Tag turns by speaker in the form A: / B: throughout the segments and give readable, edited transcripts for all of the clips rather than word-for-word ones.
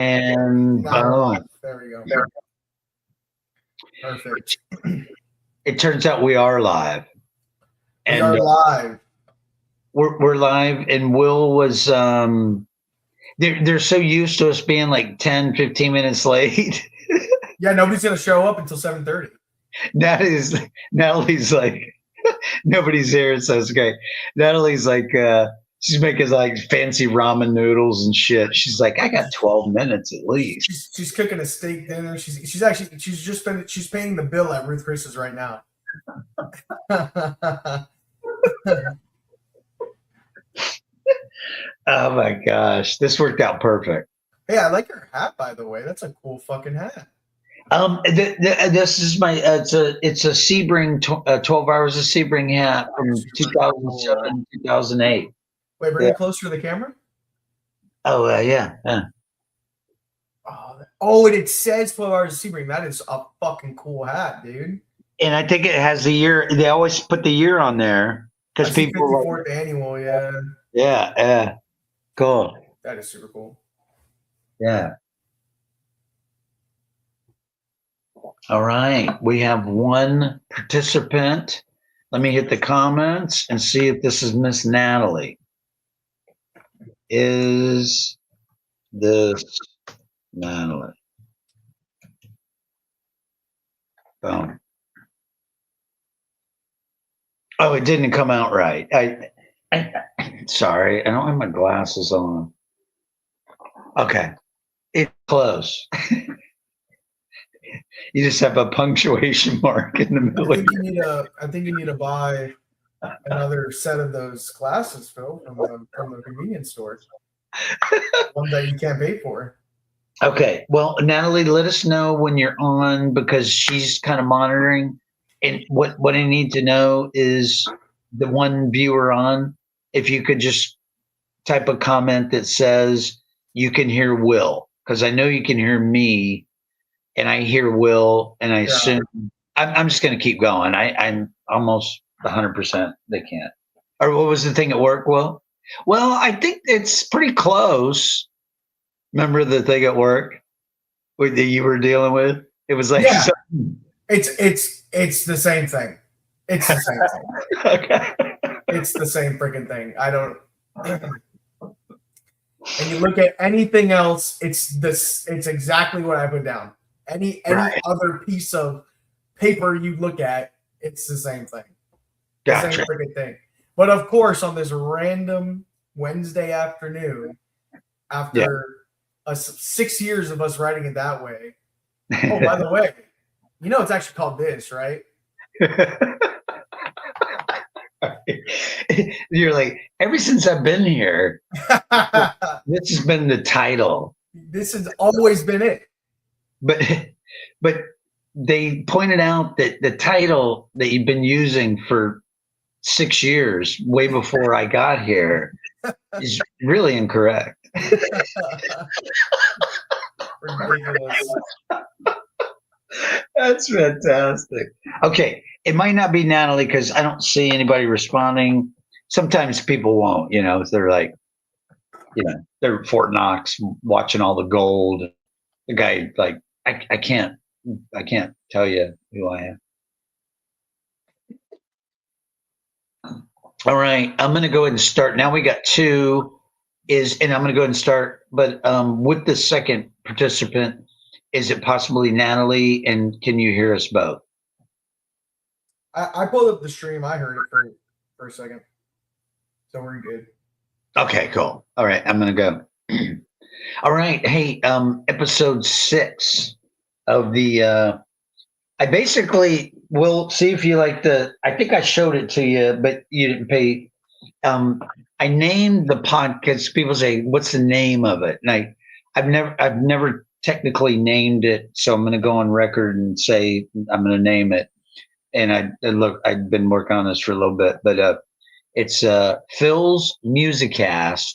A: And boom.
B: There we go. Perfect.
A: It turns out we are live.
B: We are live.
A: We're live, and Will was they're so used to us being like 10, 15 minutes late.
B: Yeah, nobody's gonna show up until 7:30.
A: Natalie's like nobody's here, so it's okay. Natalie's like she's making like fancy ramen noodles and shit. She's like, I got 12 minutes at least.
B: She's cooking a steak dinner. She's paying the bill at Ruth Chris's right now.
A: Oh my gosh, this worked out perfect.
B: Hey, I like your hat, by the way. That's a cool fucking hat.
A: This is my it's a Sebring 12 hours of Sebring hat from 2007 2008.
B: Wait, bring it closer to the camera.
A: Oh yeah.
B: Oh, and it says 12 hours of Sebring. That is a fucking cool hat, dude.
A: And I think it has the year. They always put the year on there because people
B: 54th annual, yeah.
A: Yeah. Cool.
B: That is super cool.
A: Yeah. All right. We have one participant. Let me hit the comments and see if this is Miss Natalie. Is this Natalie? Boom. Oh, it didn't come out right. I sorry, I don't have my glasses on. Okay. It's close. You just have a punctuation mark in the middle.
B: I think you need to buy another set of those glasses, Phil, from the convenience store. One that you can't pay for. Okay.
A: Well, Natalie, let us know when you're on because she's kind of monitoring. And what I need to know is the one viewer on, if you could just type a comment that says you can hear Will, because I know you can hear me. And I hear Will, and I assume I'm just going to keep going. I'm almost 100% they can't. Or what was the thing at work, Will? Well, I think it's pretty close. Remember the thing at work that you were dealing with? It was like
B: it's the same thing. It's the same thing.
A: Okay.
B: It's the same freaking thing. I don't. And you look at anything else, it's exactly what I put down. Any other piece of paper you look at, it's the same thing.
A: Gotcha.
B: The same freaking thing. But of course, on this random Wednesday afternoon, after 6 years of us writing it that way. Oh, by the way, it's actually called this, right?
A: You're like, ever since I've been here, this has been the title.
B: This has always been it.
A: But they pointed out that the title that you've been using for 6 years, way before I got here, is really incorrect.
B: Ridiculous.
A: That's fantastic. Okay, it might not be Natalie because I don't see anybody responding. Sometimes people won't, they're like, they're Fort Knox watching all the gold. The guy, like, I can't tell you who I am. All right, I'm going to go ahead and start. Now we got two, and I'm going to go ahead and start. But with the second participant, is it possibly Natalie? And can you hear us both?
B: I pulled up the stream. I heard it for a second, so we're good.
A: Okay, cool. All right, I'm going to go. All right. Hey, episode 6 of the, I basically will see if you like I think I showed it to you, but you didn't pay. I named the podcast. People say, what's the name of it? And I've never technically named it. So I'm going to go on record and say, I'm going to name it. And I've been working on this for a little bit, but, it's, Phil's Musicast.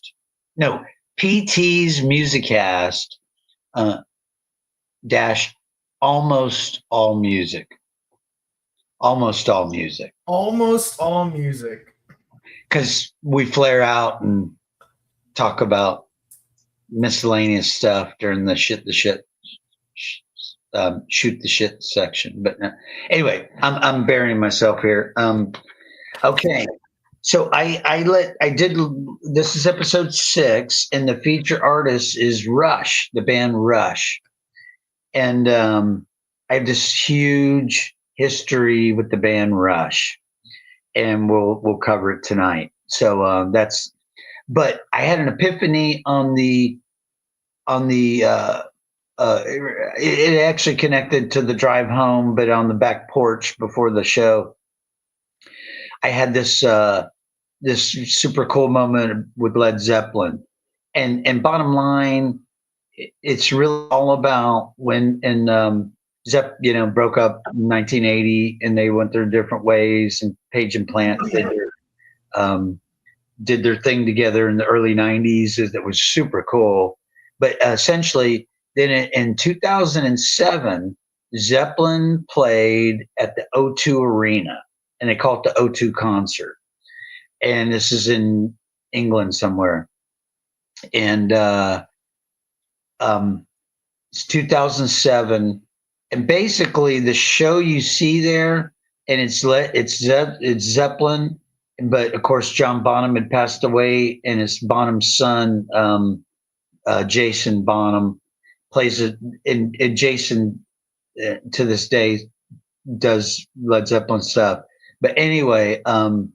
A: No, PT's Musicast, dash almost all music. Almost all music.
B: Almost all music.
A: Because we flare out and talk about miscellaneous stuff during the shoot the shit section. But anyway, I'm burying myself here. Okay. So I did. This is episode 6, and the feature artist is Rush, the band Rush, and I have this huge history with the band Rush, and we'll cover it tonight. So that's. But I had an epiphany on the it actually connected to the drive home, but on the back porch before the show, I had this super cool moment with Led Zeppelin, and bottom line, it's really all about when Zepp broke up in 1980, and they went their different ways, and Page and Plant did their thing together in the early 90s. That was super cool. But essentially, then in 2007, Zeppelin played at the O2 Arena, and they call it the O2 concert. And this is in England somewhere. And it's 2007. And basically, the show you see there, and it's Zeppelin, but of course, John Bonham had passed away, and it's Bonham's son, Jason Bonham, plays it. And Jason, to this day, does Led Zeppelin stuff. But anyway, the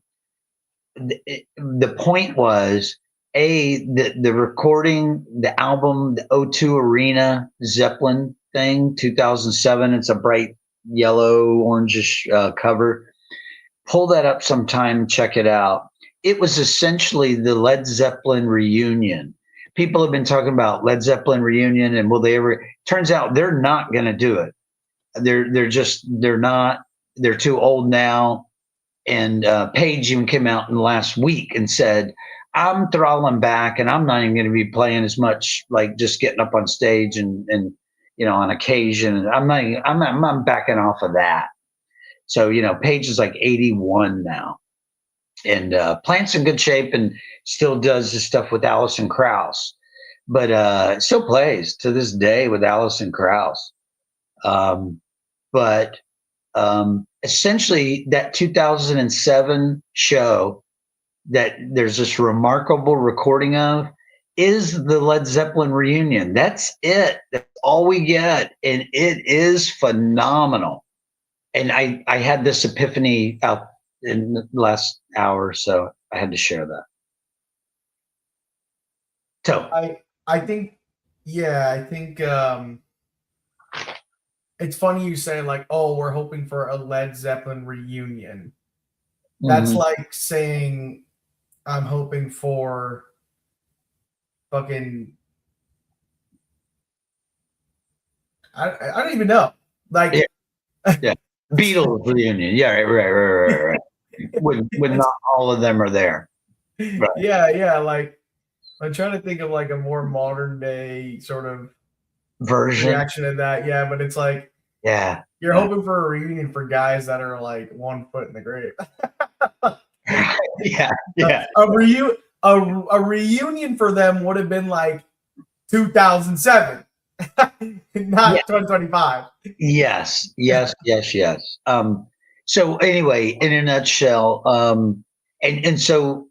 A: point was the recording, the album, the O2 Arena Zeppelin thing, 2007. It's a bright yellow, orangish cover. Pull that up sometime, check it out. It was essentially the Led Zeppelin reunion. People have been talking about Led Zeppelin reunion, and will they ever? Turns out they're not going to do it. They're not. They're too old now. And Page even came out in the last week and said, "I'm throttling back, and I'm not even going to be playing as much, like just getting up on stage and on occasion. I'm backing off of that." So Page is like 81 now, and Plant's in good shape and still does his stuff with Alison Krauss, but still plays to this day with Alison Krauss. But essentially, that 2007 show that there's this remarkable recording of is the Led Zeppelin reunion. That's it. That's all we get, and it is phenomenal. And I had this epiphany out in the last hour, so I had to share that. So
B: I think it's funny you say like, oh, we're hoping for a Led Zeppelin reunion. That's like saying I'm hoping for fucking I don't even know. Like
A: yeah. Beatles reunion. Yeah, right. when not all of them are there.
B: Right. Yeah. Like I'm trying to think of like a more modern day sort of
A: version
B: reaction to that. Yeah, but it's like you're hoping for a reunion for guys that are like 1 foot in the grave.
A: yeah.
B: A reunion for them would have been like 2007. Not 2025.
A: Yes. So anyway, in a nutshell, and so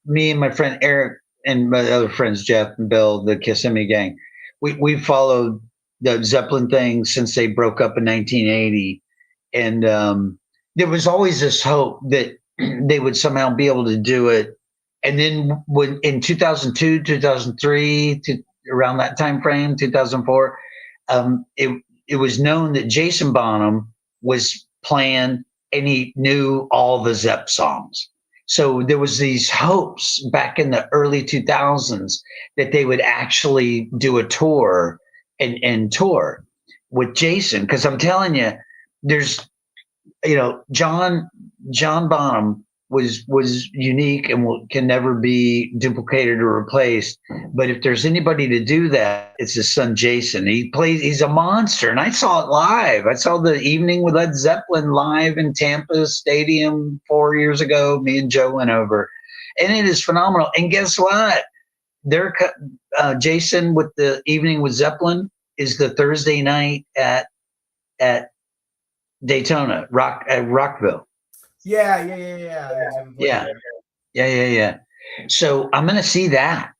A: me and my friend Eric and my other friends Jeff and Bill, the Kissimmee gang, we followed the Zeppelin thing since they broke up in 1980, and there was always this hope that they would somehow be able to do it. And then when in 2002, 2003, around that time frame, 2004, it was known that Jason Bonham was playing, and he knew all the Zepp songs. So there was these hopes back in the early 2000s that they would actually do a tour and tour with Jason. Because I'm telling you, there's, John Bonham was unique and can never be duplicated or replaced. But if there's anybody to do that, it's his son Jason. He's a monster, and I saw it live. I saw the evening with Led Zeppelin live in Tampa Stadium 4 years ago. Me and Joe went over, and it is phenomenal. And guess what? Jason with the evening with Zeppelin is the Thursday night at Daytona at Rockville.
B: Yeah. He's gonna play
A: Yeah,
B: there.
A: yeah. So I'm gonna see that.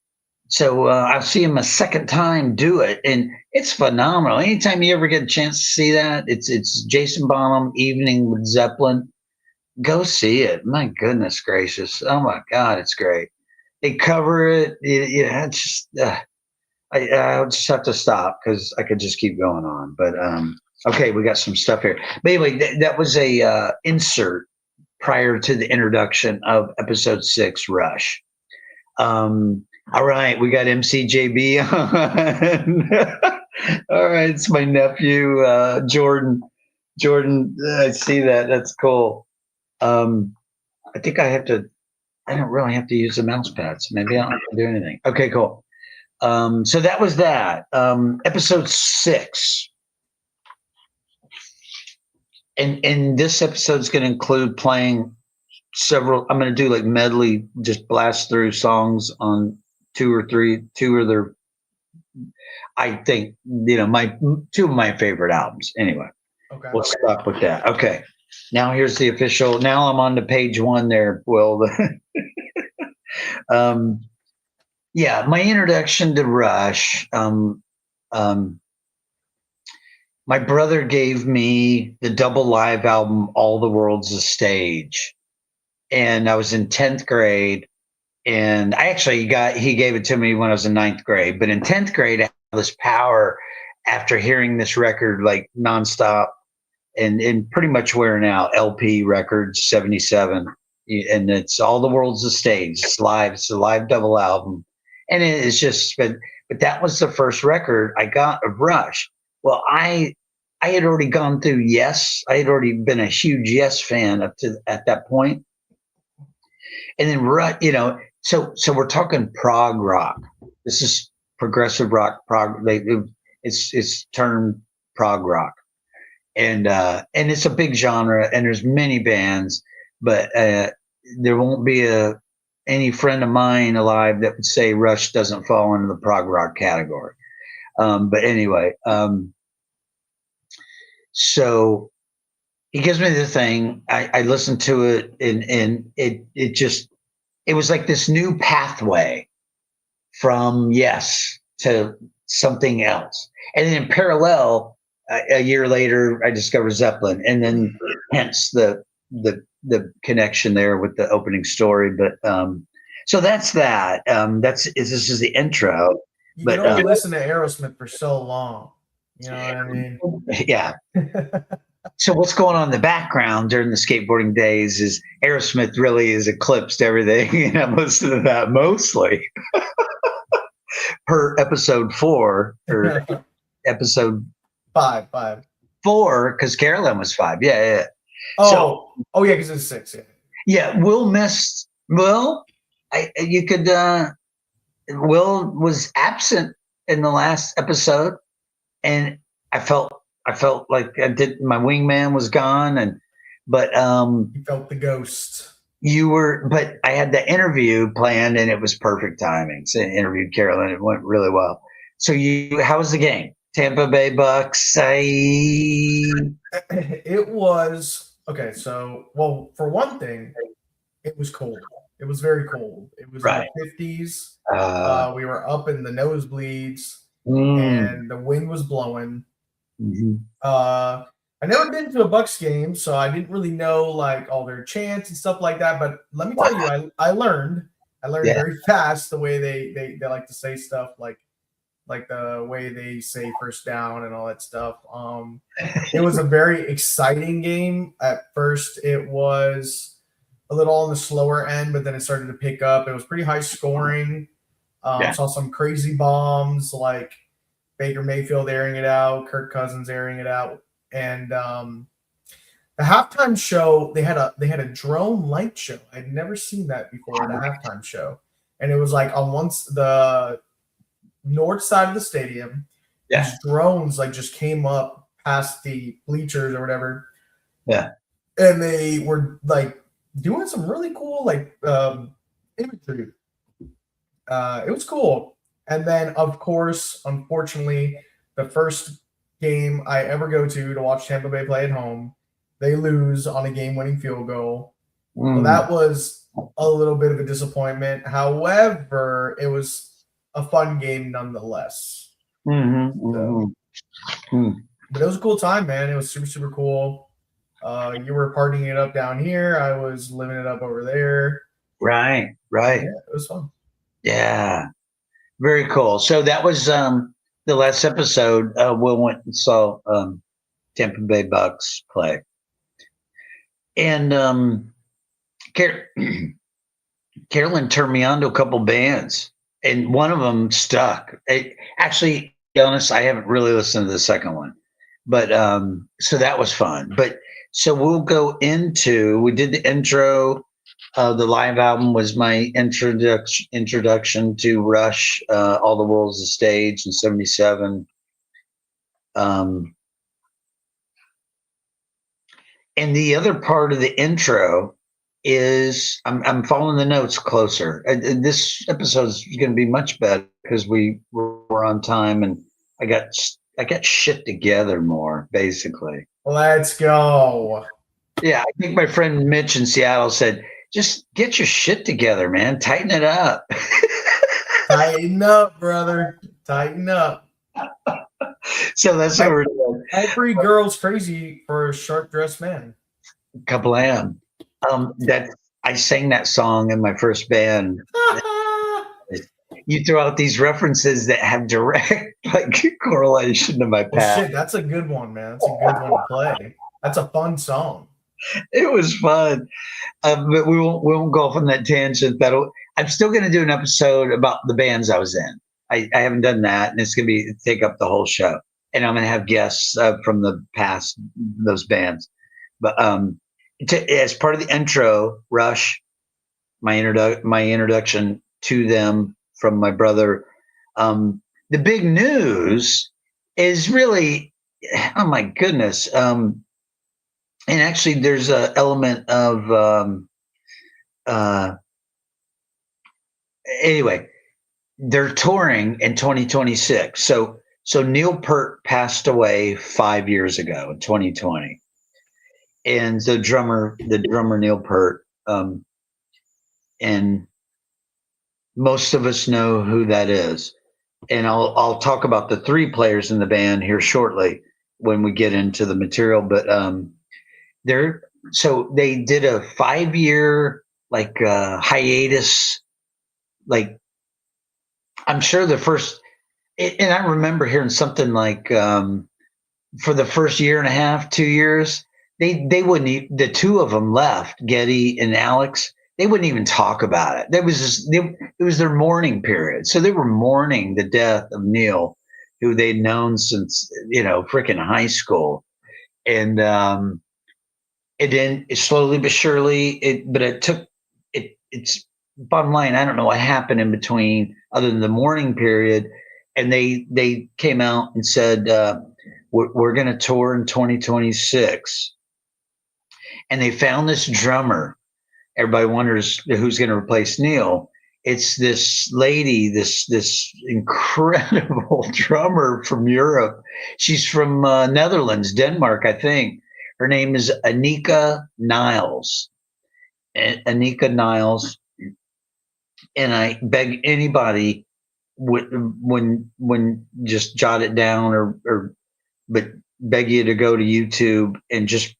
A: So I'll see him a second time do it, and it's phenomenal. Anytime you ever get a chance to see that, it's Jason Bonham evening with Zeppelin. Go see it. My goodness gracious! Oh my God, it's great. They cover it. It's just I just have to stop because I could just keep going on. But okay, we got some stuff here. But anyway, that was a insert prior to the introduction of episode 6, Rush. All right, we got MCJB on. All right, it's my nephew, Jordan. Jordan, I see that. That's cool. I think I don't really have to use the mouse pads. Maybe I don't have to do anything. Okay, cool. So that was that. Episode 6. And this episode is going to include playing several. I'm going to do like medley, just blast through songs on two of their. I think my 2 of my favorite albums. Anyway,
B: Okay.
A: we'll stop with that. Okay, now here's the official. Now I'm on to page 1 there. Will. Yeah, my introduction to Rush. My brother gave me the double live album, All the World's a Stage. And I was in 10th grade. And he gave it to me when I was in 9th grade. But in 10th grade, I had this power after hearing this record like nonstop and pretty much wearing out LP records, 77. And it's All the World's a Stage. It's live. It's a live double album. And it's just, but that was the first record I got of Rush. Well, I had already gone through Yes. I had already been a huge Yes fan at that point. And then so we're talking prog rock. This is progressive rock. It's termed prog rock, and it's a big genre, and there's many bands, but there won't be any friend of mine alive that would say Rush doesn't fall into the prog rock category. But anyway, so he gives me the thing. I listened to it, and it was like this new pathway from Yes to something else. And then in parallel, a year later, I discovered Zeppelin, and then hence the connection there with the opening story. But so that's that. This is the intro.
B: You
A: But
B: can only listen to Aerosmith for so long. You know what I mean?
A: Yeah. So what's going on in the background during the skateboarding days is Aerosmith really has eclipsed everything. And I'm listening to that mostly per episode 4 or episode
B: 5.
A: 4 because Carolyn was 5. Yeah.
B: Oh, yeah, because it's 6.
A: Yeah. Will missed. Will, you could. Will was absent in the last episode, and I felt like my wingman was gone, but
B: you felt the ghost.
A: But I had the interview planned, and it was perfect timing. So I interviewed Carolyn. It went really well. So how was the game? Tampa Bay Bucks.
B: It was okay. So, well, for one thing, it was cold. It was very cold. It was
A: Right.
B: in the 50s. We were up in the nosebleeds, and the wind was blowing.
A: Mm-hmm.
B: I never been to a Bucks game, so I didn't really know like all their chants and stuff like that. But let me tell you, I learned very fast the way they like to say stuff like the way they say first down and all that stuff. It was a very exciting game. At first, it was a little on the slower end, but then it started to pick up. It was pretty high scoring. Saw some crazy bombs like Baker Mayfield airing it out, Kirk Cousins airing it out, and the halftime show they had a drone light show. I'd never seen that before at a halftime show, and it was like on the north side of the stadium.
A: Yeah.
B: These drones like just came up past the bleachers or whatever.
A: Yeah.
B: And they were like doing some really cool like imagery. It was cool. And then, of course, unfortunately, the first game I ever go to watch Tampa Bay play at home, they lose on a game-winning field goal. So
A: Mm,
B: that was a little bit of a disappointment. However, it was a fun game nonetheless. So,
A: mm.
B: but it was a cool time, man. It was super, super cool. You were partying it up down here. I was living it up over there.
A: Right,
B: Yeah,
A: right.
B: it was fun.
A: Yeah. Very cool. So that was the last episode. Will went and saw Tampa Bay Bucks play. And Car- Carolyn turned me on to a couple bands, and one of them stuck. Actually, to be honest, I haven't really listened to the second one, but so that was fun. But so we'll go into. We did the intro. The live album was my introduction to Rush. All the World's a Stage in '77. Um, and the other part of the intro is I'm following the notes closer. This episode is going to be much better because we were on time and I got shit together more basically.
B: Let's go.
A: Yeah, I think my friend Mitch in Seattle said, "Just get your shit together, man. Tighten it up."
B: Tighten up, brother. Tighten up.
A: So that's what we're doing.
B: Every girl's crazy for a sharp dressed man.
A: Kablam. That I sang that song in my first band. You throw out these references that have direct like correlation to my
B: Well,
A: past.
B: shit, that's a good one, man. That's a good one to play. That's a fun song.
A: It was fun, but we won't go off on that tangent. I'm still going to do an episode about the bands I was in. I haven't done that, and it's going to be take up the whole show. And I'm going to have guests from the past those bands. But as part of the intro, Rush, my introduction to them from my brother. The big news is really, oh my goodness. And actually, there's an element of anyway. They're touring in 2026. So Neil Peart passed away 5 years ago in 2020, and the drummer Neil Peart, and most of us know who that is. And I'll talk about the three players in the band here shortly when we get into the material. But they're so they did a 5 year like hiatus. Like I'm sure the first, and I remember hearing something like for the first year and a half, 2 years, they wouldn't. The two of them left, Getty and Alex. They wouldn't even talk about it. It was their mourning period, so they were mourning the death of Neil, who they'd known since freaking high school, and then slowly but surely, but it took it. It's bottom line. I don't know what happened in between, other than the mourning period, and they came out and said we're going to tour in 2026, and they found this drummer. Everybody wonders who's going to replace Neil. It's this lady, this incredible drummer from Europe. She's from Netherlands, Denmark, I think. Her name is Anika Niles. Anika Niles. And I beg anybody when just jot it down or but beg you to go to YouTube and just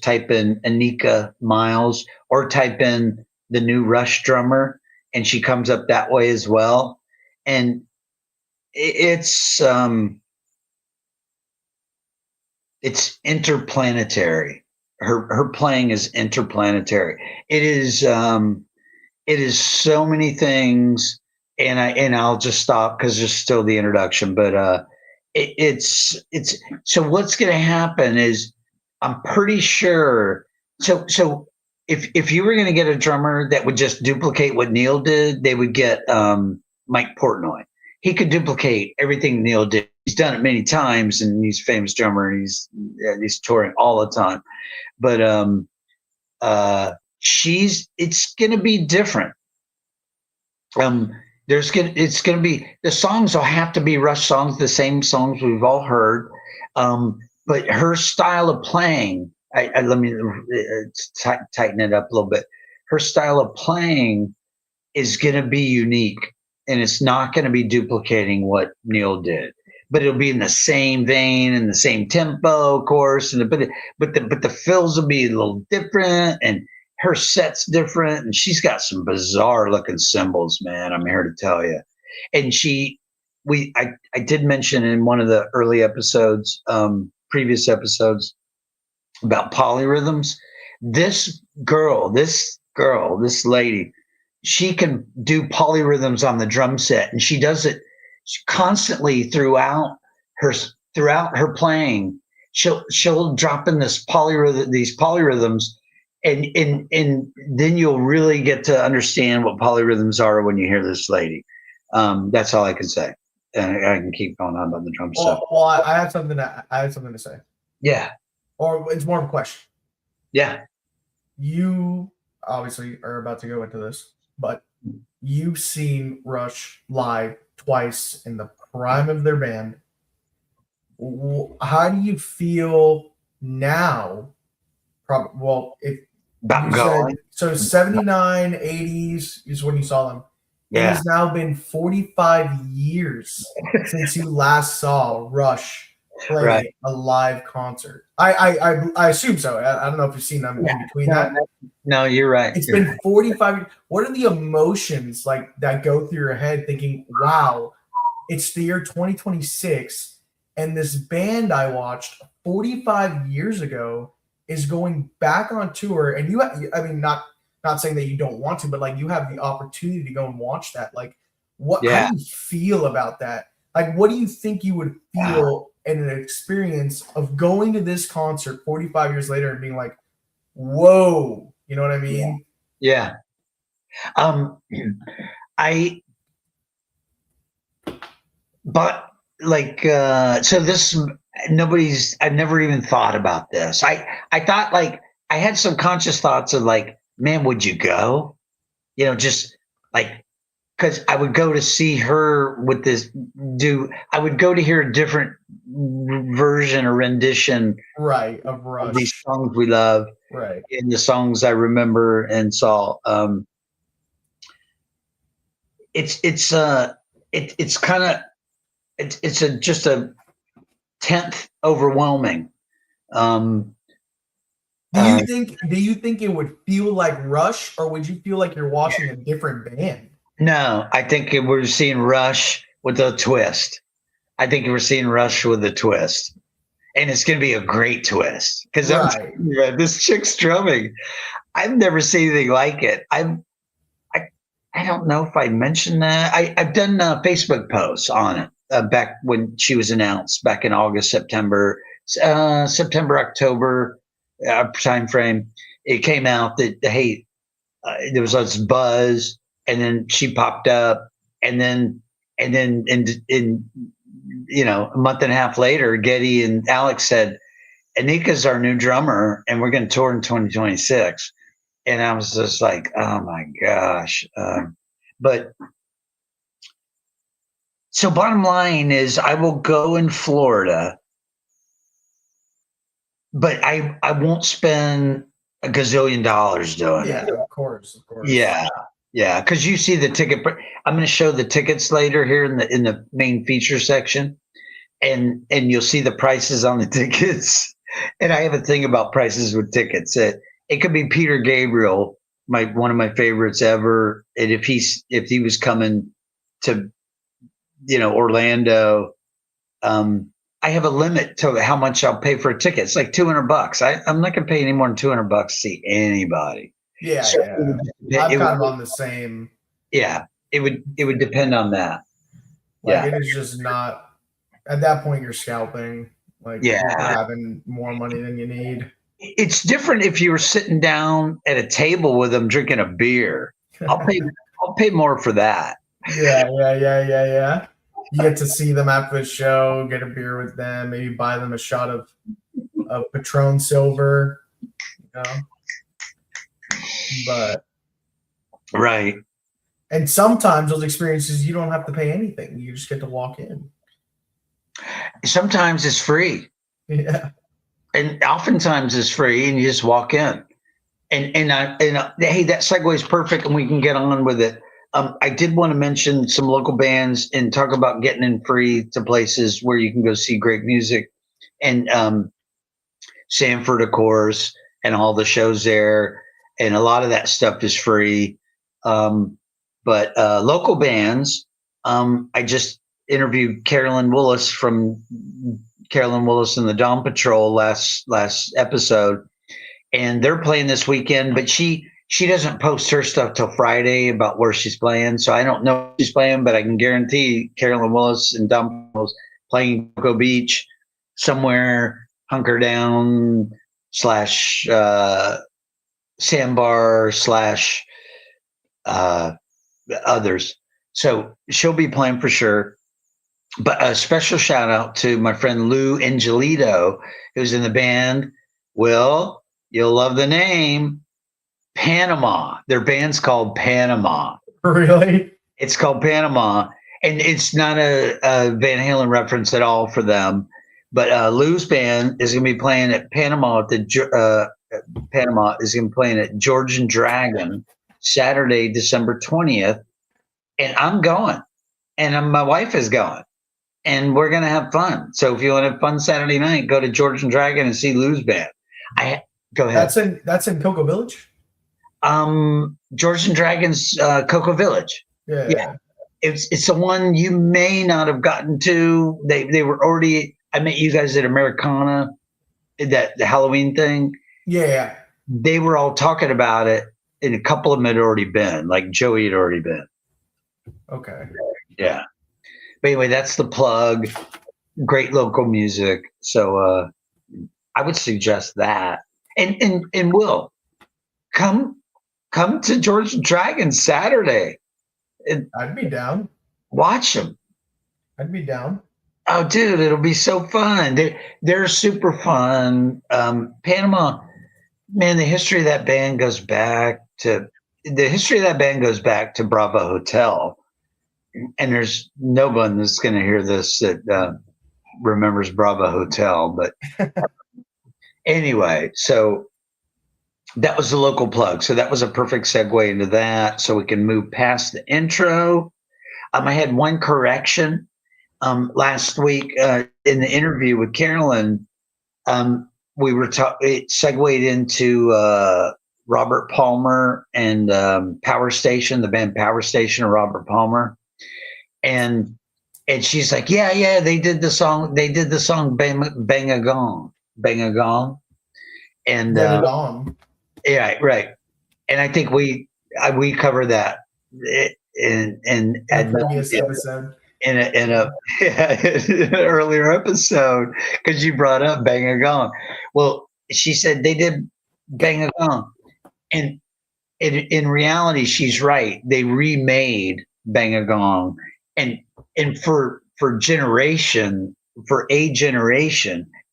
A: type in Anika Miles or type in the new Rush drummer, and she comes up that way as well. And it's interplanetary. Her playing is interplanetary. It is so many things, and I'll just stop because there's still the introduction. But it's so what's going to happen is I'm pretty sure. So if you were going to get a drummer that would just duplicate what Neil did, they would get Mike Portnoy. He could duplicate everything Neil did. He's done it many times, and he's a famous drummer, and he's touring all the time. But it's going to be different. it's gonna be, the songs will have to be Rush songs, the same songs we've all heard. But her style of playing, I let me tighten it up a little bit. Her style of playing is gonna be unique, and it's not gonna be duplicating what Neil did. But it'll be in the same vein and the same tempo, of course, and but the fills will be a little different, and her set's different, and she's got some bizarre looking cymbals, man. I'm here to tell you. And I did mention in one of the early episodes, previous episodes, about polyrhythms. This lady, she can do polyrhythms on the drum set, and she does it constantly her throughout her playing. She'll drop in these polyrhythms, and then you'll really get to understand what polyrhythms are when you hear this lady. That's all I can say. And I can keep going on about the drum stuff.
B: Well, I have something to say.
A: Yeah.
B: Or it's more of a question.
A: Yeah.
B: You obviously are about to go into this, but you've seen Rush live twice in the prime of their band. How do you feel now? Well, if
A: About
B: you
A: going.
B: said so, 79, 80s is when you saw them. It
A: Yeah.
B: has now been 45 years since you last saw Rush play
A: Right.
B: a live concert. I assume so. I don't know if you've seen them in between that.
A: No, you're right.
B: It's been 45 years. What are the emotions like that go through your head thinking, wow, it's the year 2026, and this band I watched 45 years ago is going back on tour, and I mean, not saying that you don't want to, but like you have the opportunity to go and watch that. Like, how do you feel about that? Like, what do you think you would feel in an experience of going to this concert 45 years later and being like, whoa, you know what I mean?
A: Yeah. But like, so this, I've never even thought about this. I thought, like, I had some conscious thoughts of like, man, would you go? Just like, because I would go to see her with I would go to hear a different version or rendition
B: Right, of
A: of these
B: Rush.
A: songs we love,
B: Right.
A: in the songs I remember and saw. It's kind of, it's just a tenth overwhelming.
B: Do you think it would feel like Rush, or would you feel like you're watching a different band?
A: No, I think we're seeing Rush with a twist. I think we're seeing Rush with a twist, and it's going to be a great twist because this chick's drumming. I've never seen anything like it. I don't know if I mentioned that. I've done Facebook posts on it back when she was announced back in August, September, October time frame. It came out that, hey, there was this buzz, and then she popped up, and then in a month and a half later, Getty and Alex said, Anika's our new drummer, and we're going to tour in 2026. And I was just like, oh my gosh. But so bottom line is, I will go in Florida, but I won't spend a gazillion dollars doing it.
B: Yeah, of course.
A: Yeah. Yeah. Cause you see the ticket. I'm going to show the tickets later here in the main feature section, and you'll see the prices on the tickets. And I have a thing about prices with tickets. It could be Peter Gabriel, one of my favorites ever. And if he was coming to, Orlando, I have a limit to how much I'll pay for a ticket. It's like $200. I'm not going to pay any more than $200 to see anybody.
B: Yeah,
A: So
B: I'm kind of on the same.
A: Yeah, it would depend on that.
B: Like, it is just not, at that point you're scalping. Like, you're having more money than you need.
A: It's different if you were sitting down at a table with them drinking a beer. I'll pay more for that.
B: Yeah. You get to see them after the show, get a beer with them, maybe buy them a shot of Patron Silver, But
A: right.
B: And sometimes those experiences, you don't have to pay anything. You just get to walk in.
A: Sometimes it's free.
B: Yeah.
A: And oftentimes it's free and you just walk in. And hey, that segue is perfect and we can get on with it. I did want to mention some local bands and talk about getting in free to places where you can go see great music. And Sanford, of course, and all the shows there. And a lot of that stuff is free. But local bands, I just interviewed Carolyn Willis from Carolyn Willis and the Dawn Patrol last episode, and they're playing this weekend. But she doesn't post her stuff till Friday about where she's playing, so I don't know where she's playing. But I can guarantee Carolyn Willis and Dawn Patrol playing Cocoa Beach somewhere, Hunker Down slash Sandbar slash others. So she'll be playing for sure. But a special shout out to my friend Lou Angelito, who's in the band. Will, you'll love the name, Panama. Their band's called Panama.
B: Really?
A: It's called Panama. And it's not a Van Halen reference at all for them. But Lou's band is going to be playing at Panama Panama is going to be playing at Georgian Dragon Saturday, December 20th. And I'm going. And my wife is going. And we're going to have fun. So if you want to have fun Saturday night, go to Georgian Dragon and see Lou's band. Go ahead.
B: That's in Cocoa Village?
A: Georgian Dragon's Cocoa Village.
B: Yeah.
A: It's the one you may not have gotten to. They were already, I met you guys at Americana, the Halloween thing.
B: Yeah.
A: They were all talking about it, and a couple of them had already been, like Joey had already been.
B: Okay.
A: Yeah. But anyway, that's the plug. Great local music. So I would suggest that. And Will, come to Georgian Dragon Saturday.
B: I'd be down.
A: Watch them.
B: I'd be down.
A: Oh, dude, it'll be so fun. They're super fun. Panama, man, the history of that band goes back to Bravo Hotel. And there's no one that's going to hear this that remembers Bravo Hotel. But anyway, so that was the local plug. So that was a perfect segue into that. So we can move past the intro. I had one correction last week in the interview with Carolyn. We were it segued into Robert Palmer and Power Station, the band Power Station of Robert Palmer. And she's like, yeah, they did the song Bang a Gong. And yeah, right. And I think we covered that in
B: a previous episode.
A: In an earlier episode, because you brought up Bang a Gong. Well, she said they did Bang a Gong, and in reality, she's right. They remade Bang a Gong, and for a generation,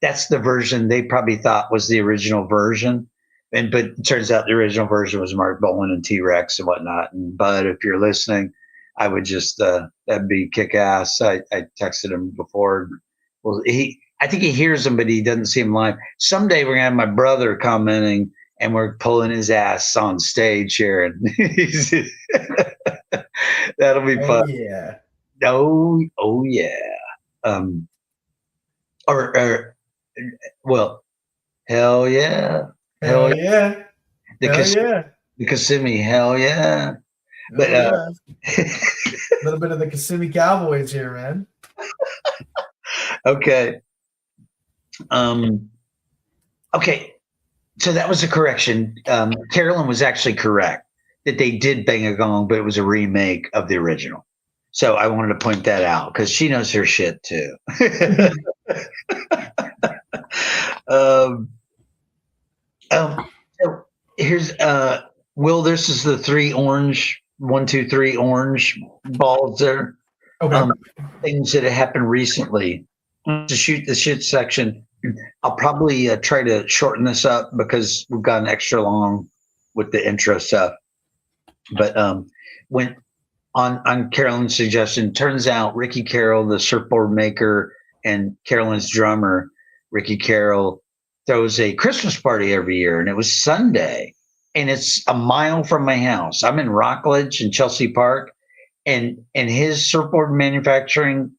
A: that's the version they probably thought was the original version. But it turns out the original version was Mark Bolan and T-Rex and whatnot. And Bud, if you're listening, I would just that'd be kick ass. I texted him before. Well, I think he hears them, but he doesn't see them live. Someday we're gonna have my brother commenting, and we're pulling his ass on stage here, and that'll be fun.
B: Yeah.
A: Oh yeah. Well, hell yeah.
B: Hell yeah.
A: The Kissimmee, hell yeah. But
B: a little bit of the Kissimmee Cowboys here, man.
A: Okay. Okay. So that was a correction. Carolyn was actually correct that they did Bang a Gong, but it was a remake of the original. So I wanted to point that out because she knows her shit too. So here's Will. This is the 3 orange, 1, 2, 3 orange balls there.
B: Okay.
A: Things that have happened recently. To shoot the shit section, I'll probably try to shorten this up because we've gone extra long with the intro stuff. But when on Carolyn's suggestion. Turns out Ricky Carroll, the surfboard maker and Carolyn's drummer, Ricky Carroll, throws a Christmas party every year, and it was Sunday, and it's a mile from my house. I'm in Rockledge in Chelsea Park, and his surfboard manufacturing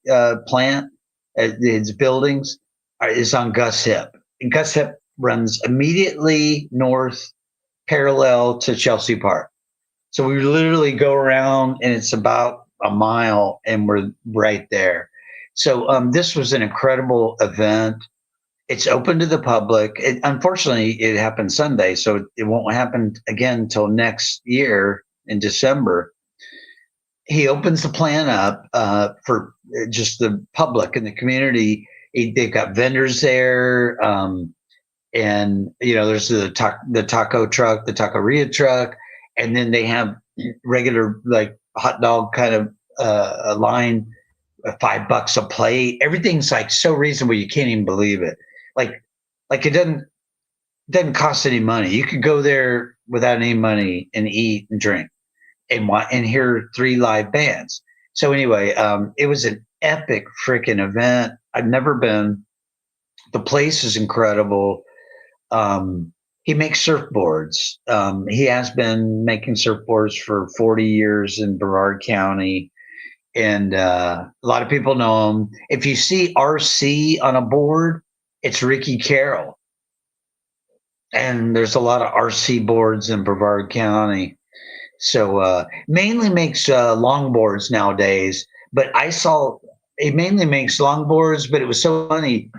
A: plant, his buildings, is on Gus Hip, and Gus Hip runs immediately north, parallel to Chelsea Park. So we literally go around, and it's about a mile, and we're right there. So this was an incredible event. It's open to the public. Unfortunately, it happened Sunday, so it won't happen again until next year in December. He opens the plant up for just the public and the community. They've got vendors there, and there's the taco truck, the taqueria truck, and then they have regular like hot dog kind of a line, $5 a plate. Everything's like so reasonable you can't even believe it. Like it doesn't cost any money. You could go there without any money and eat and drink and hear 3 live bands. So anyway, it was an epic freaking event. I've never been. The place is incredible. He makes surfboards. He has been making surfboards for 40 years in Brevard County. And a lot of people know him. If you see RC on a board, it's Ricky Carroll. And there's a lot of RC boards in Brevard County. So mainly makes longboards nowadays. But I saw it mainly makes longboards, but it was so funny.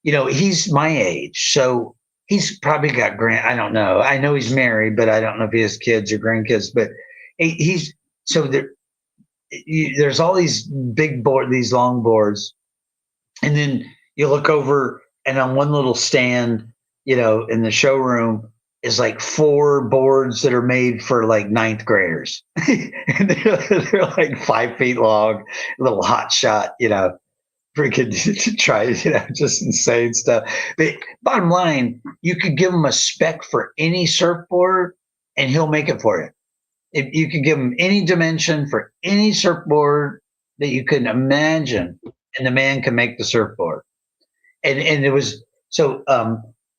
A: He's my age, so he's probably got I don't know. I know he's married, but I don't know if he has kids or grandkids. But he's so there's all these these long boards, and then you look over, and on one little stand, in the showroom is like 4 boards that are made for like 9th graders, and they're like 5 feet long, little hot shot, freaking to try, just insane stuff. But bottom line, you could give him a spec for any surfboard, and he'll make it for you. If you could give him any dimension for any surfboard that you can imagine, and the man can make the surfboard. And it was so.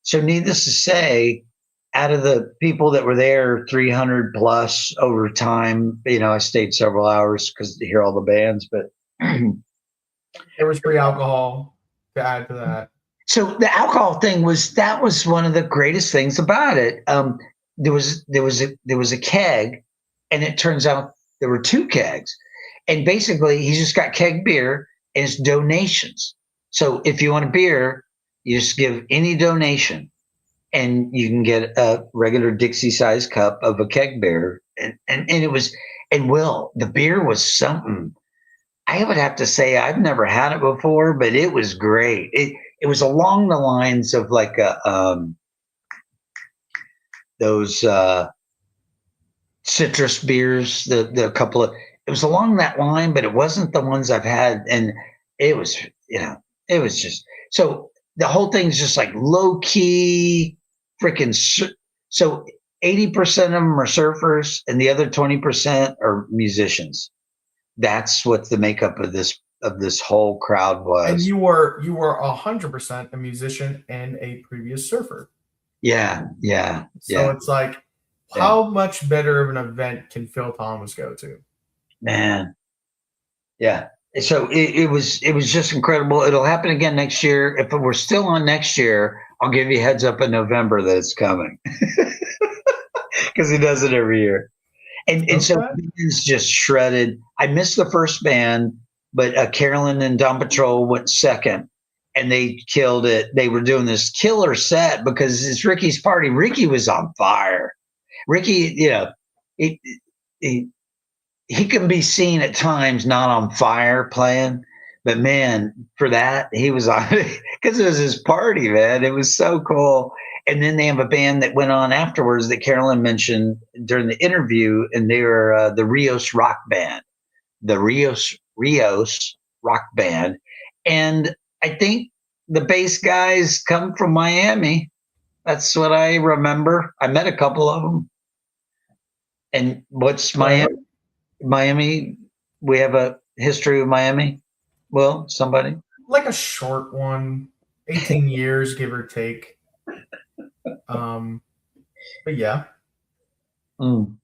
A: So needless to say, out of the people that were there, 300 plus over time. I stayed several hours because to hear all the bands, but.
B: There was free alcohol to add to that.
A: So the alcohol thing was one of the greatest things about it. There was a keg, and it turns out there were 2 kegs, and basically he just got keg beer and it's donations. So if you want a beer, you just give any donation, and you can get a regular Dixie size cup of a keg beer. And it was, and the beer was something. I would have to say I've never had it before, but it was great. It was along the lines of like those citrus beers, the couple of. It was along that line, but it wasn't the ones I've had, and it was it was just so the whole thing's just like low key, freaking. So 80% of them are surfers, and the other 20% are musicians. That's what the makeup of this whole crowd was.
B: And you were 100% a musician and a previous surfer.
A: Yeah.
B: So it's like, how much better of an event can Phil Thomas go to?
A: Man. Yeah. So it was just incredible. It'll happen again next year. If we're still on next year, I'll give you a heads up in November that it's coming. Because he does it every year. And so it's just shredded. I missed the first band, but Carolyn and Dawn Patrol went second, and they killed it. They were doing this killer set because it's Ricky's party. Ricky was on fire. Ricky, he can be seen at times not on fire playing, but man, for that he was on because it was his party, man. It was so cool. And then they have a band that went on afterwards that Carolyn mentioned during the interview, and they were the Rios Rock Band, the Rios Rock Band. And I think the bass guys come from Miami. That's what I remember. I met a couple of them. And what's Miami? Miami. We have a history of Miami. Well, somebody.
B: Like a short one, 18 years, give or take. But yeah.
A: Mm.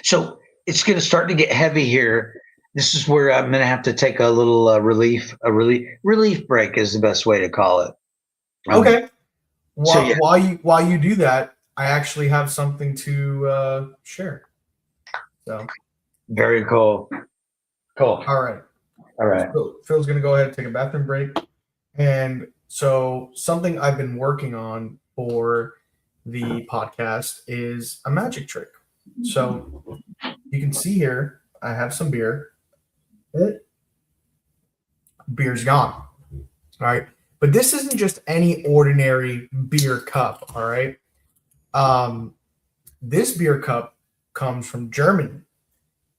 A: So it's going to start to get heavy here. This is where I'm going to have to take a little relief break is the best way to call it.
B: Okay.
A: So yeah,
B: While you do that, I actually have something to share. So
A: very cool. Cool.
B: all right.
A: All right.
B: Phil's gonna go ahead and take a bathroom break. And so something I've been working on for the podcast is a magic trick. So you can see here, I have some beer. Beer's gone. All right. But this isn't just any ordinary beer cup. All right. This beer cup comes from Germany.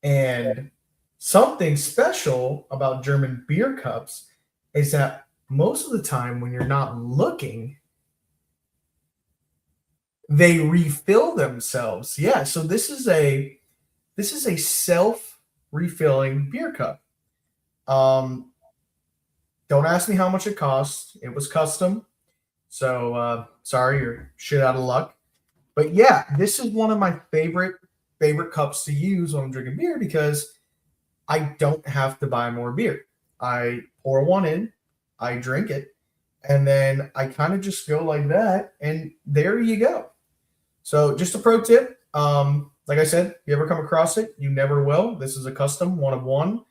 B: And something special about German beer cups is that most of the time when you're not looking, they refill themselves. Yeah, so this is a self-refilling beer cup. Don't ask me how much it costs. It was custom. So sorry, you're shit out of luck. But yeah, this is one of my favorite cups to use when I'm drinking beer because I don't have to buy more beer. I pour one in, I drink it, and then I kind of just go like that, and there you go. So just a pro tip. Like I said, if you ever come across it, you never will. This is a custom one of one.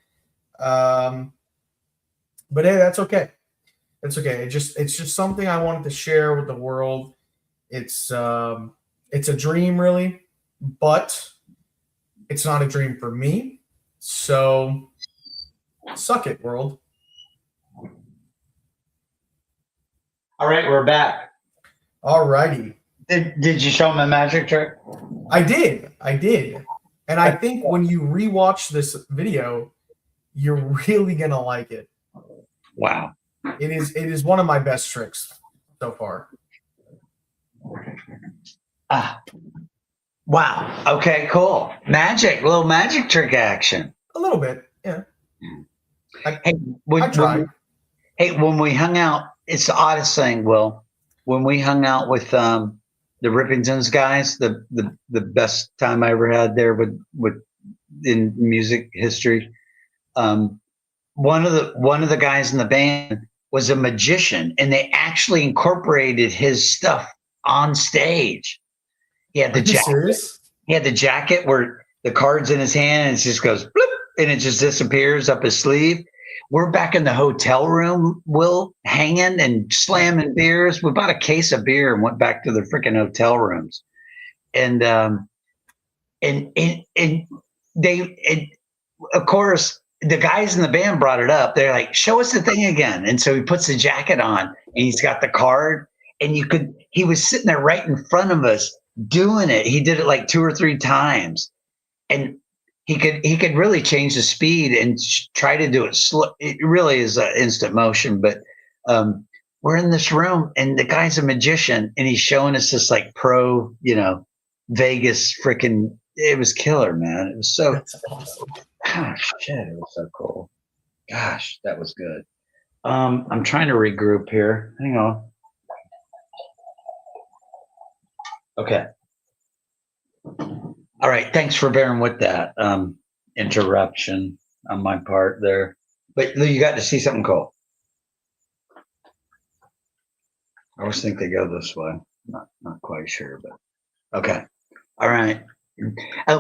B: But hey, that's okay. It's okay. It's just something I wanted to share with the world. It's a dream, really, but it's not a dream for me. So suck it, world.
A: All right, we're back.
B: All righty.
A: Did you show him a magic trick?
B: I did. And I think when you rewatch this video, you're really gonna like it.
A: Wow.
B: It is one of my best tricks so far.
A: Wow. Okay, cool. Little magic trick action.
B: A little bit, yeah.
A: Hey,
B: I tried.
A: when we hung out, it's the oddest thing, Will. When we hung out with the Rippingtons guys, the best time I ever had there with in music history. One of the guys in the band was a magician, and they actually incorporated his stuff on stage. He had the jacket.
B: Serious?
A: He had the jacket where the card's in his hand and it just goes bloop, and it just disappears up his sleeve. We're back in the hotel room, Will, hanging and slamming beers. We bought a case of beer and went back to the freaking hotel rooms. And of course, the guys in the band brought it up. They're like, show us the thing again. And so he puts the jacket on and he's got the card, and he was sitting there right in front of us doing it. He did it like 2 or 3 times, and he could really change the speed and try to do it slow. It really is instant motion, but we're in this room and the guy's a magician and he's showing us this like pro, Vegas freaking, it was killer, man. It was so,
B: That's awesome.
A: gosh, shit, it was so cool. Gosh, that was good. I'm trying to regroup here. Hang on. Okay. All right. Thanks for bearing with that interruption on my part there. But you got to see something cool. I always think they go this way. Not quite sure, but okay. All right.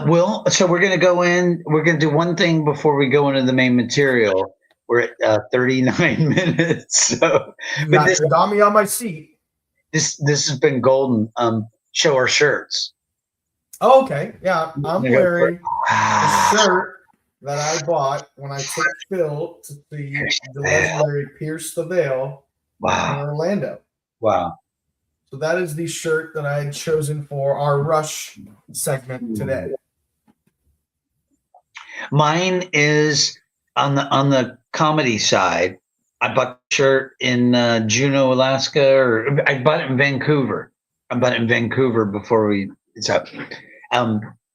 A: Will, so we're going to go in. We're going to do one thing before we go into the main material. We're at 39 minutes. So,
B: but this got me on my seat.
A: This has been golden. Show our shirts.
B: Oh, okay. Yeah, I'm wearing a shirt that I bought when I took Phil to see the legendary Pierce the Veil in Orlando.
A: Wow.
B: So that is the shirt that I had chosen for our Rush segment today.
A: Mine is on the comedy side. I bought the shirt in Juneau, Alaska, or I bought it in Vancouver. I bought it in Vancouver before it's up.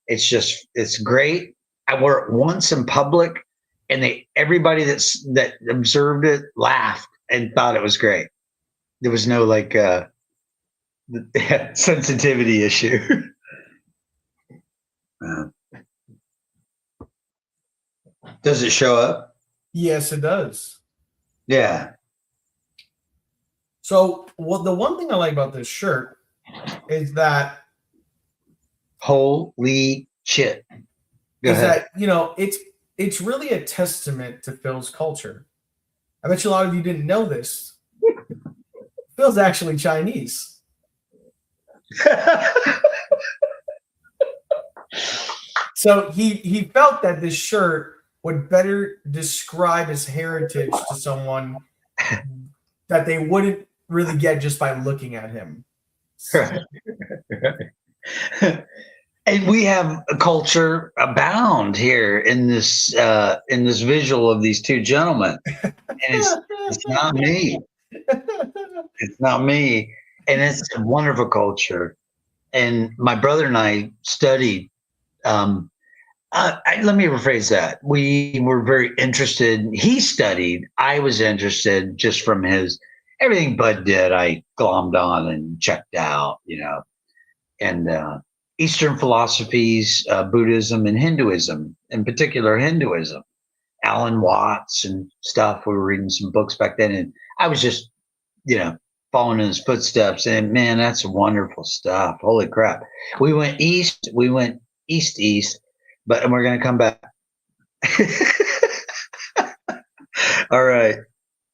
A: It's great. I wore it once in public, and everybody that observed it laughed and thought it was great. There was no like sensitivity issue. Does it show up?
B: Yes, it does.
A: Yeah.
B: So, the one thing I like about this shirt is that
A: Holy shit. Go ahead.
B: it's really a testament to Phil's culture. I bet you a lot of you didn't know this. Phil's actually Chinese. So he felt that this shirt would better describe his heritage to someone that they wouldn't really get just by looking at him.
A: And we have a culture abound here in this visual of these two gentlemen. And it's not me. It's not me. And it's a wonderful culture. And my brother and I studied. Let me rephrase that. We were very interested. He studied. I was interested just from his everything Bud did. I glommed on and checked out, and Eastern philosophies, Buddhism and Hinduism, in particular Hinduism. Alan Watts and stuff. We were reading some books back then, and I was just, following in his footsteps. And man, that's wonderful stuff. Holy crap! We went east. We went east, but we're gonna come back. All right.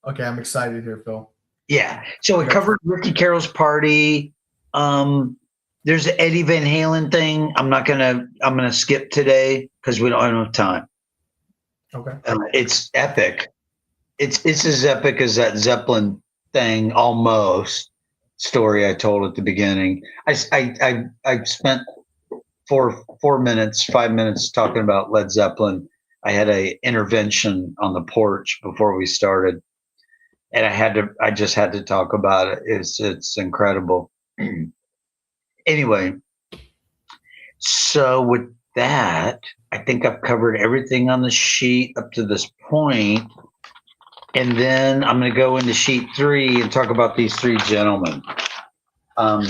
B: Okay, I'm excited here, Phil.
A: Yeah. So we covered Ricky Carroll's party. There's the Eddie Van Halen thing. I'm gonna skip today because we don't have enough time.
B: Okay.
A: It's epic. It's as epic as that Zeppelin thing almost story I told at the beginning. I spent 5 minutes talking about Led Zeppelin. I had a intervention on the porch before we started, and I just had to talk about it. It's incredible. Anyway, so with that, I think I've covered everything on the sheet up to this point. And then I'm going to go into sheet 3 and talk about these 3 gentlemen. I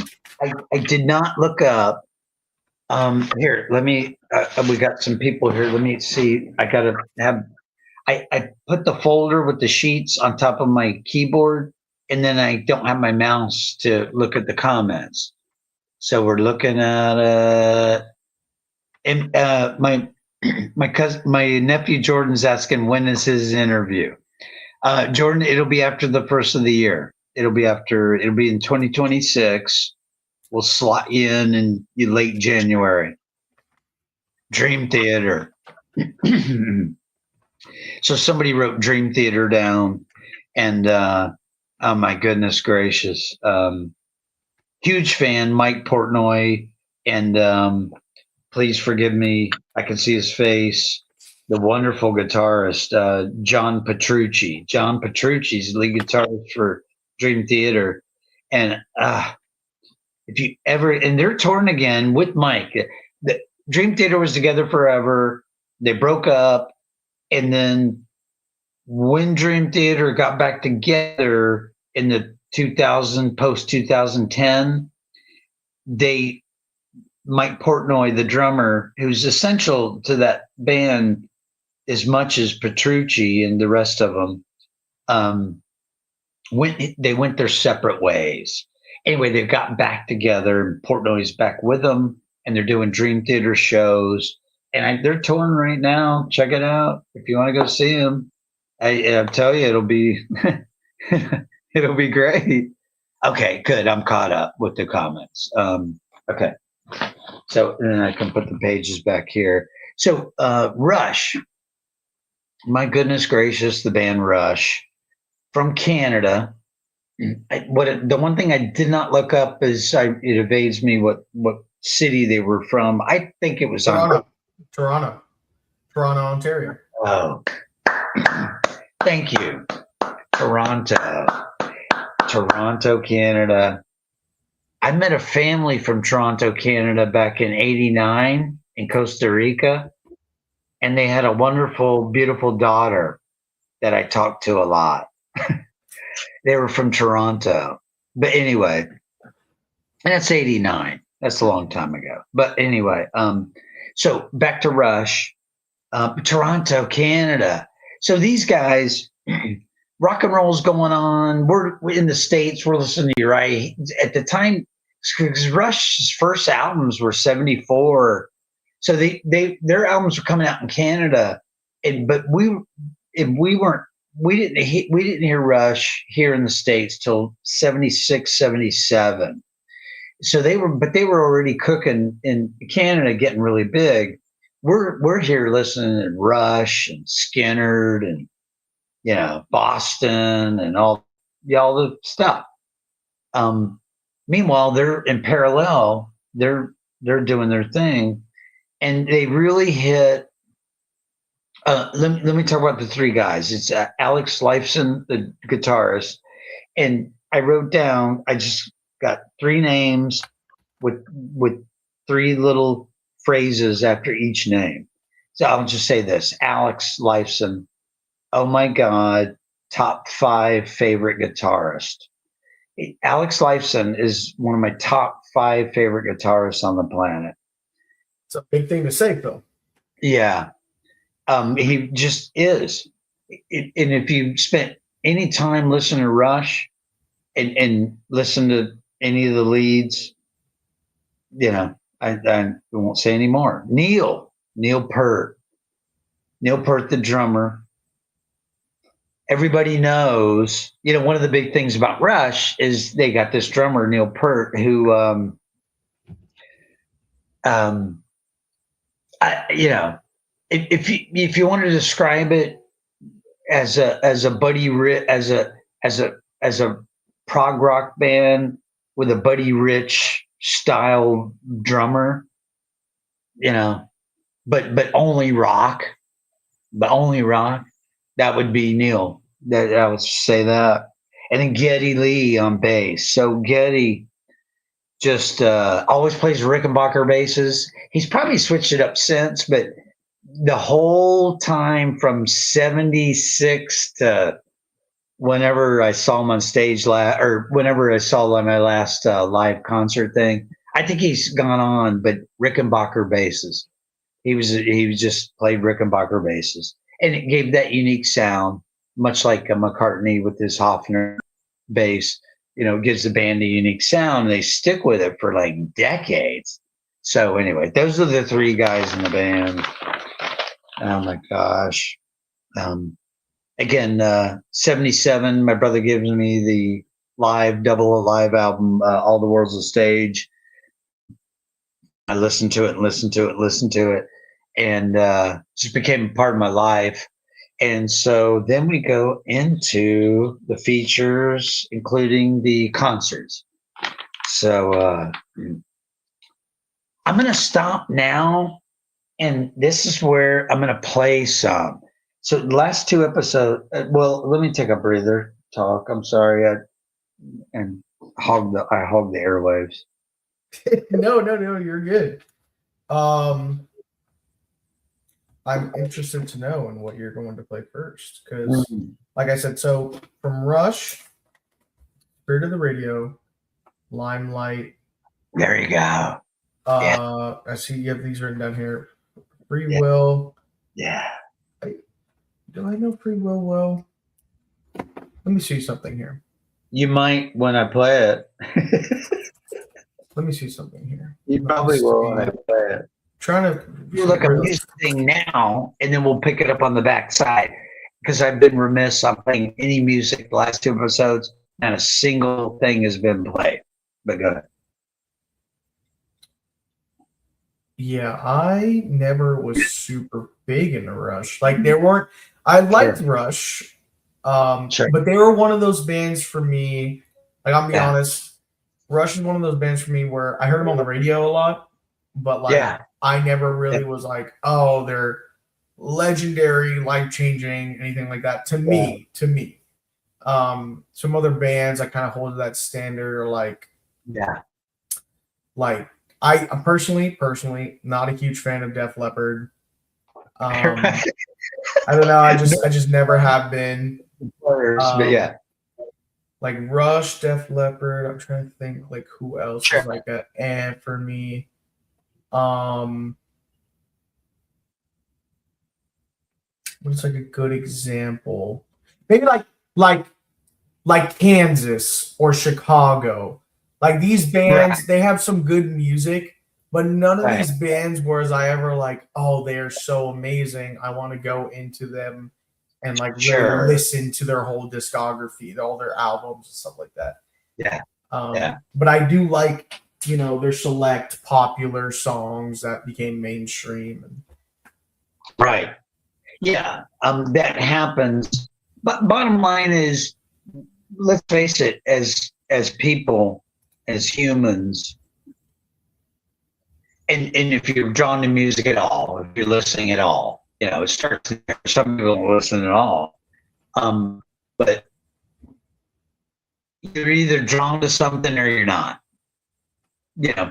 A: did not look up. Here, let me, we got some people here. Let me see. I put the folder with the sheets on top of my keyboard, and then I don't have my mouse to look at the comments. So we're looking at and my nephew Jordan's asking when is his interview. Jordan, it'll be after the first of the year. It'll be in 2026. We'll slot you in late January. Dream Theater. So somebody wrote Dream Theater down, and oh my goodness gracious. Huge fan, Mike Portnoy, and please forgive me, I can see his face. The wonderful guitarist, John Petrucci. John Petrucci's the lead guitarist for Dream Theater. And if you ever, and they're touring again with Mike. The Dream Theater was together forever. They broke up. And then when Dream Theater got back together in the post 2010, Mike Portnoy, the drummer, who's essential to that band as much as Petrucci and the rest of them, they went their separate ways. Anyway, they've got back together, and Portnoy's back with them, and they're doing Dream Theater shows. And they're touring right now. Check it out if you want to go see them. I'll tell you, it'll be it'll be great. Okay, good. I'm caught up with the comments. Okay. So then I can put the pages back here. So Rush, my goodness gracious, the band Rush from Canada. The one thing I did not look up is it evades me what city they were from. I think it was
B: Toronto, Ontario.
A: Oh, thank you, Toronto, Canada. I met a family from Toronto, Canada back in '89 in Costa Rica. and they had a wonderful, beautiful daughter that I talked to a lot. They were from Toronto. But anyway, and that's 89. That's a long time ago. But anyway, so back to Rush, Toronto, Canada. So these guys, rock and roll's going on. We're in the States. We're listening to right at the time because Rush's first albums were 74. So their albums were coming out in Canada, but we weren't we didn't hear Rush here in the States till 76, 77. So they were already cooking in Canada, getting really big. We're here listening to Rush and Skinner and Boston and all the stuff. Um, Meanwhile, they're in parallel. They're doing their thing, and they really hit. Let me talk about the three guys. It's Alex Lifeson, the guitarist, and I wrote down. I just got three names with three little phrases after each name. So I'll just say this: Alex Lifeson. Oh my God, top 5 favorite guitarist. Alex Lifeson is one of my top 5 favorite guitarists on the planet.
B: It's a big thing to say, Phil.
A: Yeah. He just is. And if you spent any time listening to Rush and listen to any of the leads, I won't say any more. Neil Peart, the drummer. Everybody knows, one of the big things about Rush is they got this drummer, Neil Peart, who, if you want to describe it as a Buddy Rich, as a prog rock band with a Buddy Rich style drummer, but only rock, that would be Neil. That I would say that. And then Geddy Lee on bass. So Geddy just always plays Rickenbacker basses. He's probably switched it up since, but the whole time from 76 to whenever I saw him on stage or whenever I saw my last live concert thing, I think he's gone on, but Rickenbacker basses. He was just played Rickenbacker basses, and it gave that unique sound, much like a McCartney with his Hofner bass. Gives the band a unique sound. And they stick with it for like decades. So anyway, those are the three guys in the band. Oh my gosh! Again, 77. My brother gives me the double live album, All the World's a Stage. I listened to it and listened to it and listened to it, and just became a part of my life. And so then we go into the features, including the concerts. So I'm going to stop now, and this is where I'm going to play some. So the last 2 episodes. Well, let me take a breather. Talk. I'm sorry. I hogged the airwaves.
B: No, you're good. I'm interested to know in what you're going to play first, because, like I said, so from Rush, Spirit of the Radio, Limelight.
A: There you go.
B: I see you have these written down here. Free Will.
A: Yeah.
B: Do I know Free Will well? Let me see something here.
A: You might when I play it.
B: Let me see something here.
A: You probably will when I play it.
B: Trying to
A: look, I'm listening now, and then we'll pick it up on the back side, because I've been remiss on playing any music the last 2 episodes, and a single thing has been played. But go ahead.
B: Yeah, I never was super big into Rush. Like I liked Rush, but they were one of those bands for me. Like, I'll be honest, Rush is one of those bands for me where I heard them on the radio a lot, but I never really was like, oh, they're legendary, life-changing, anything like that. To me. Some other bands I kind of hold to that standard are like I'm personally not a huge fan of Def Leppard. I don't know. I just never have been.
A: But yeah.
B: Like Rush, Def Leppard. I'm trying to think like who else is like a and for me. What's like a good example? Maybe like Kansas or Chicago. Like these bands, they have some good music, but none of these bands was I ever like, oh, they're so amazing. I want to go into them and like really listen to their whole discography, all their albums and stuff like that. But I do like, their select popular songs that became mainstream.
A: Right. Yeah. That happens. But bottom line is, let's face it, as people, as humans, and if you're drawn to music at all, if you're listening at all, it starts there. Some people don't listen at all. But you're either drawn to something or you're not.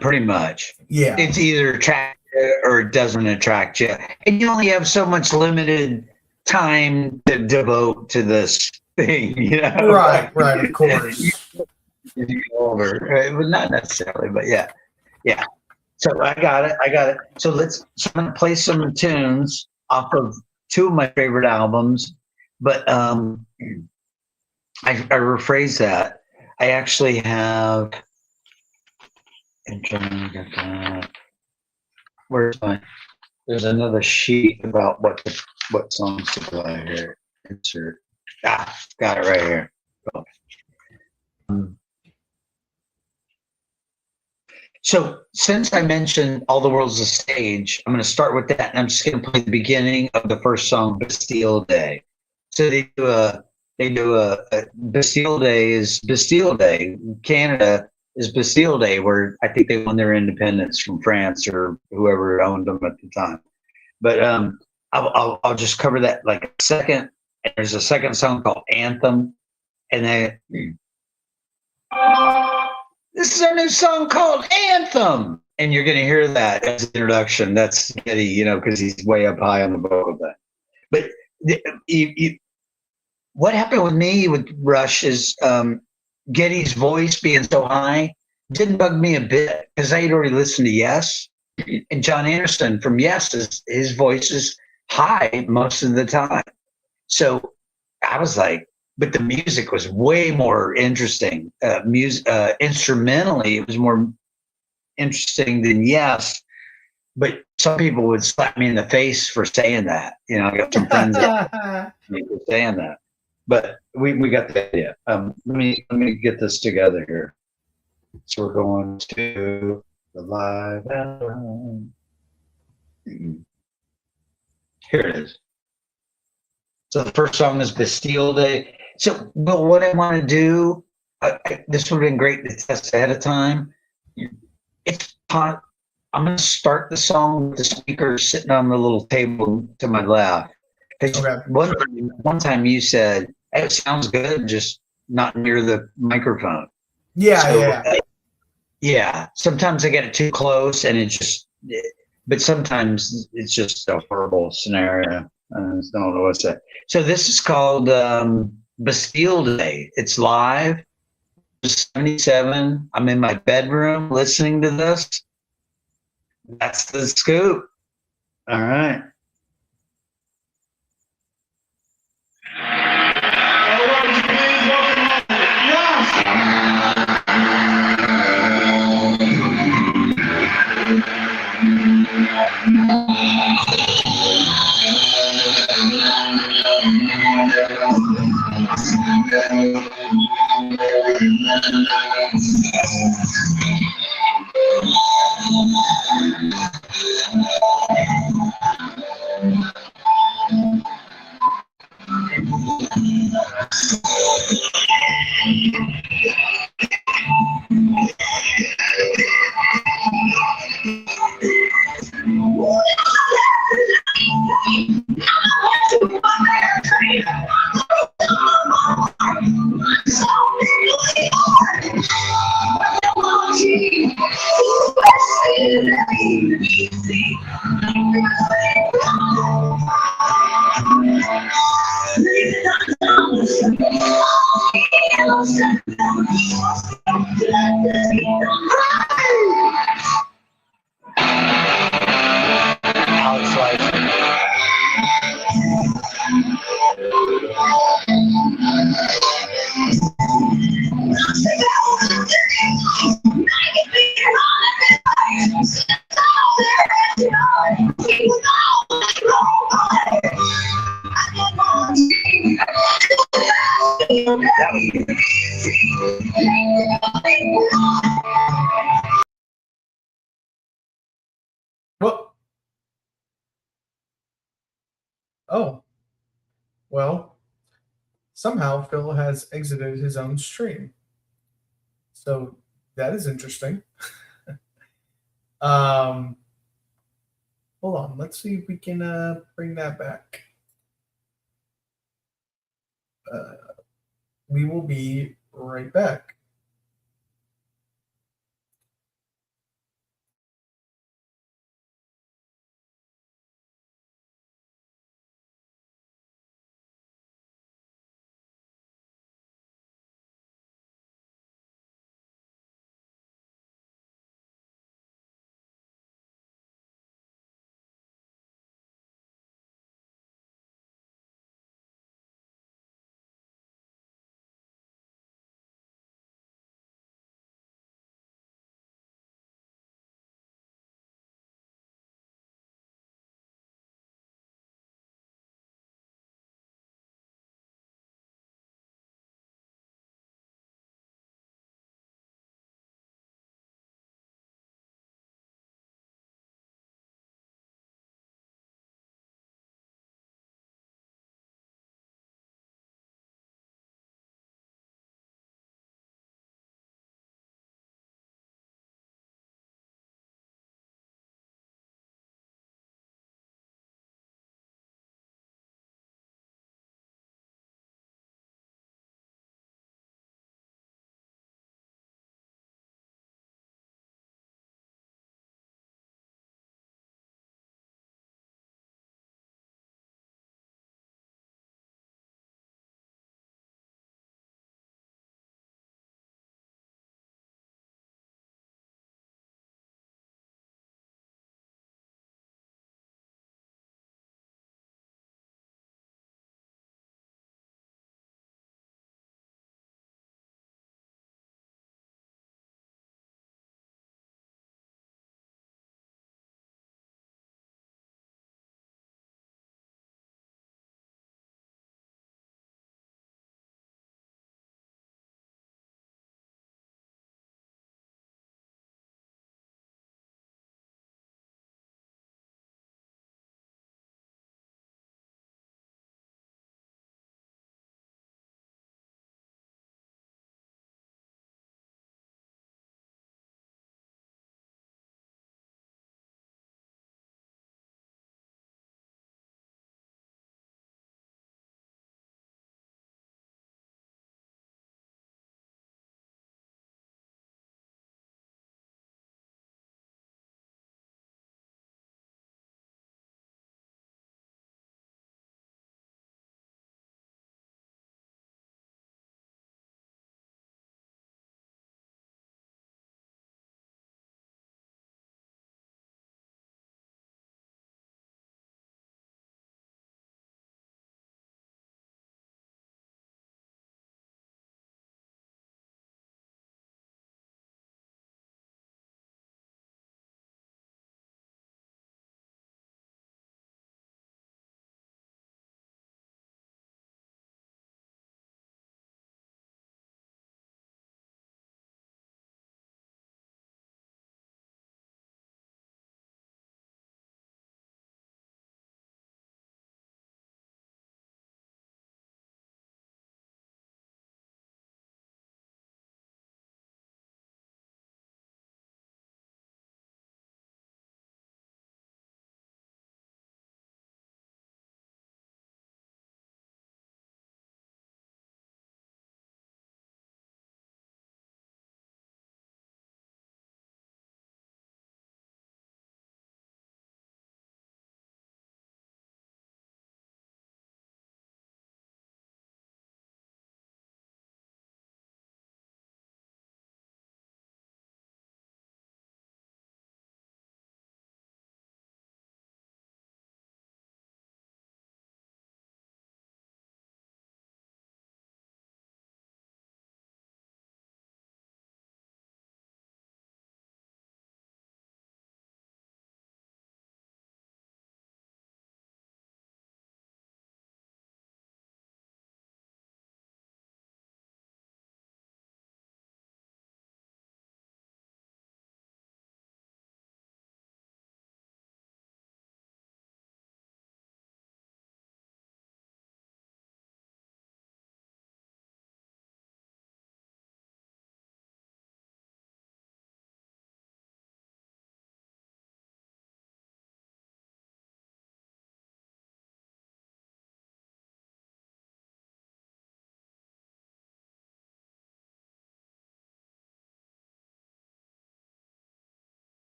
A: Pretty much.
B: Yeah.
A: It's either attractive or it doesn't attract you. And you only have so much limited time to devote to this thing,
B: Right, of course.
A: You go over, right? Well, not necessarily, but yeah. So I got it. So I'm gonna play some tunes off of two of my favorite albums, but I rephrase that. I actually have. Where's my? There's another sheet about what songs to play here. Insert. Got it right here. So since I mentioned All the World's a Stage, I'm going to start with that, and I'm just going to play the beginning of the first song, Bastille Day. So they do a Bastille Day is Bastille Day. Canada is Bastille Day, where I think they won their independence from France or whoever owned them at the time. But I'll just cover that like a second. And there's a second song called Anthem, and then this is our new song called Anthem, and you're going to hear that as an introduction. That's Geddy, because he's way up high on the vocal thing. But what happened with me with Rush is Geddy's voice being so high didn't bug me a bit because I had already listened to Yes, and John Anderson from Yes, his voice is high most of the time. So I was like, but the music was way more interesting. Instrumentally, it was more interesting than Yes. But some people would slap me in the face for saying that. I got some friends that were saying that. But we got the idea. Let me get this together here. So we're going to the live album. Here it is. So the first song is Bastille Day. So, but what I want to do, this would have been great to test ahead of time. It's hot. I'm going to start the song with the speaker sitting on the little table to my left. Okay. One time you said, hey, it sounds good, just not near the microphone. Yeah. Sometimes I get it too close and but sometimes it's just a horrible scenario. I don't know what to say. So this is called Bastille Day. It's live. 77. I'm in my bedroom listening to this. That's the scoop. All right. Alex Life.
B: Well, oh, well, somehow Phil has exited his own stream. So that is interesting. um, Hold on. Let's see if we can bring that back. We will be right back.